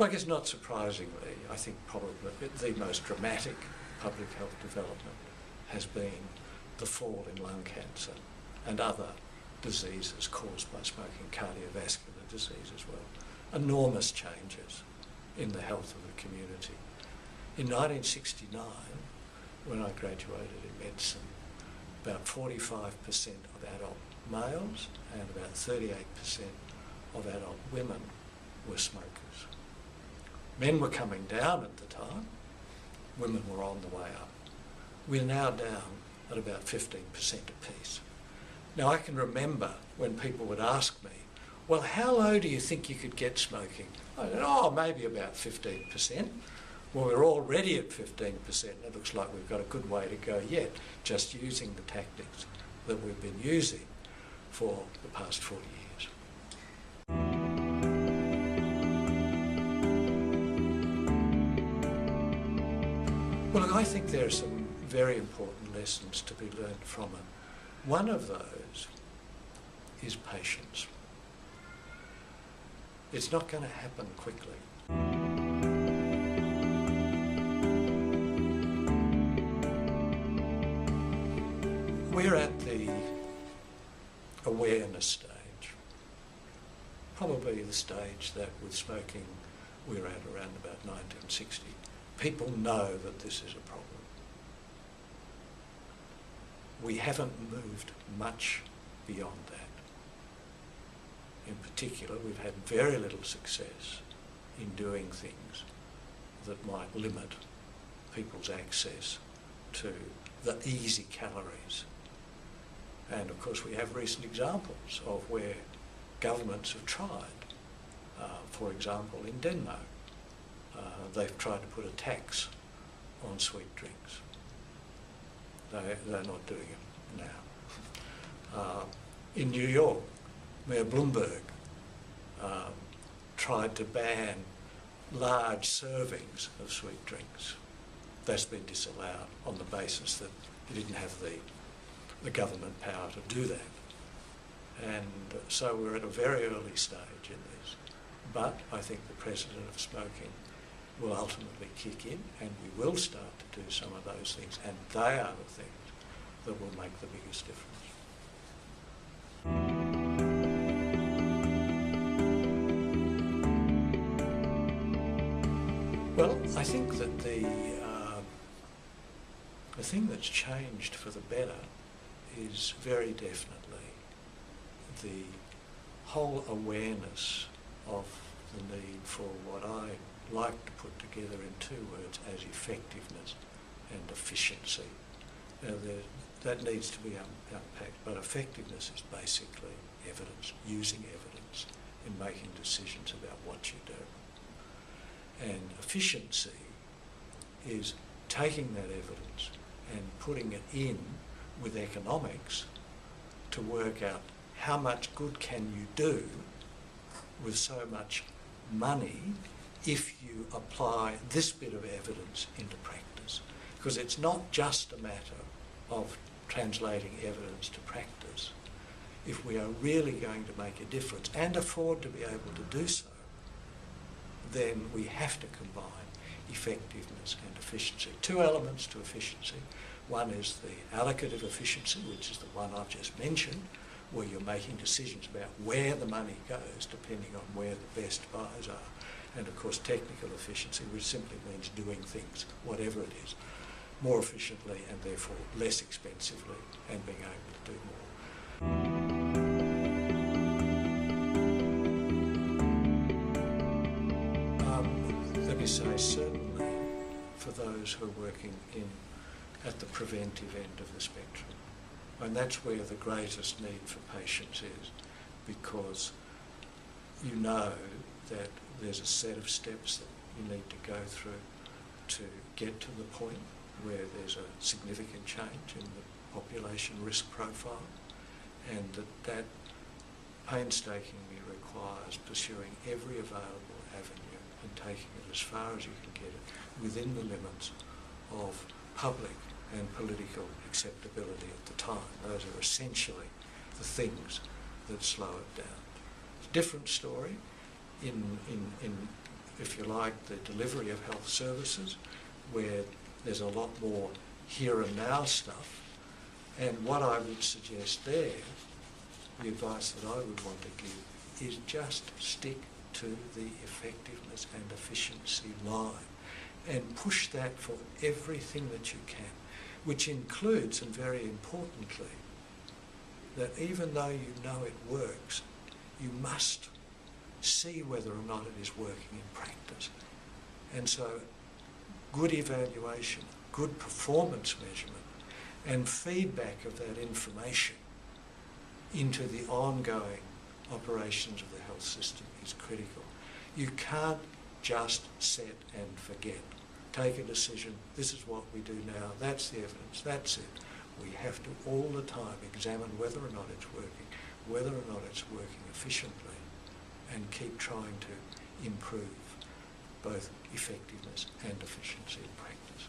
Well, I guess not surprisingly, I think probably the most dramatic public health development has been the fall in lung cancer and other diseases caused by smoking, cardiovascular disease as well. Enormous changes in the health of the community. In 1969, when I graduated in medicine, about 45% of adult males and about 38% of adult women were smokers. Men were coming down at the time, women were on the way up. We're now down at about 15% apiece. Now I can remember when people would ask me, well, how low do you think you could get smoking? I said, oh, maybe about 15%. Well, we're already at 15%. It looks like we've got a good way to go yet, just using the tactics that we've been using for the past 40 years. Well, look, I think there are some very important lessons to be learned from it. One of those is patience. It's not going to happen quickly. We're at the awareness stage, probably the stage that with smoking we're at around about 1960. People know that this is a problem. We haven't moved much beyond that. In particular, we've had very little success in doing things that might limit people's access to the easy calories. And of course we have recent examples of where governments have tried. For example, in Denmark, they've tried to put a tax on sweet drinks. They're not doing it now. In New York, Mayor Bloomberg tried to ban large servings of sweet drinks. That's been disallowed on the basis that he didn't have the government power to do that. And so we're at a very early stage in this. But I think the precedent of smoking will ultimately kick in, and we will start to do some of those things, and they are the things that will make the biggest difference. Well, I think that the thing that's changed for the better is very definitely the whole awareness of the need for what I like to put together in two words as effectiveness and efficiency. Now, that needs to be unpacked, but effectiveness is basically evidence, using evidence in making decisions about what you do. And efficiency is taking that evidence and putting it in with economics to work out how much good can you do with so much money if you apply this bit of evidence into practice. Because it's not just a matter of translating evidence to practice. If we are really going to make a difference and afford to be able to do so, then we have to combine effectiveness and efficiency. Two elements to efficiency. One is the allocative efficiency, which is the one I've just mentioned, where you're making decisions about where the money goes depending on where the best buys are. And of course technical efficiency, which simply means doing things, whatever it is, more efficiently and therefore less expensively and being able to do more. Let me say, certainly for those who are working at the preventive end of the spectrum, and that's where the greatest need for patients is, because you know that there's a set of steps that you need to go through to get to the point where there's a significant change in the population risk profile, and that painstakingly requires pursuing every available avenue and taking it as far as you can get it within the limits of public and political acceptability at the time. Those are essentially the things that slow it down. It's a different story in if you like, the delivery of health services, where there's a lot more here and now stuff. And what I would suggest there, the advice that I would want to give, is just stick to the effectiveness and efficiency line and push that for everything that you can, which includes, and very importantly, that even though you know it works, you must see whether or not it is working in practice. And so good evaluation, good performance measurement, and feedback of that information into the ongoing operations of the health system is critical. You can't just set and forget. Take a decision, this is what we do now, that's the evidence, that's it. We have to all the time examine whether or not it's working, whether or not it's working efficiently, and keep trying to improve both effectiveness and efficiency in practice.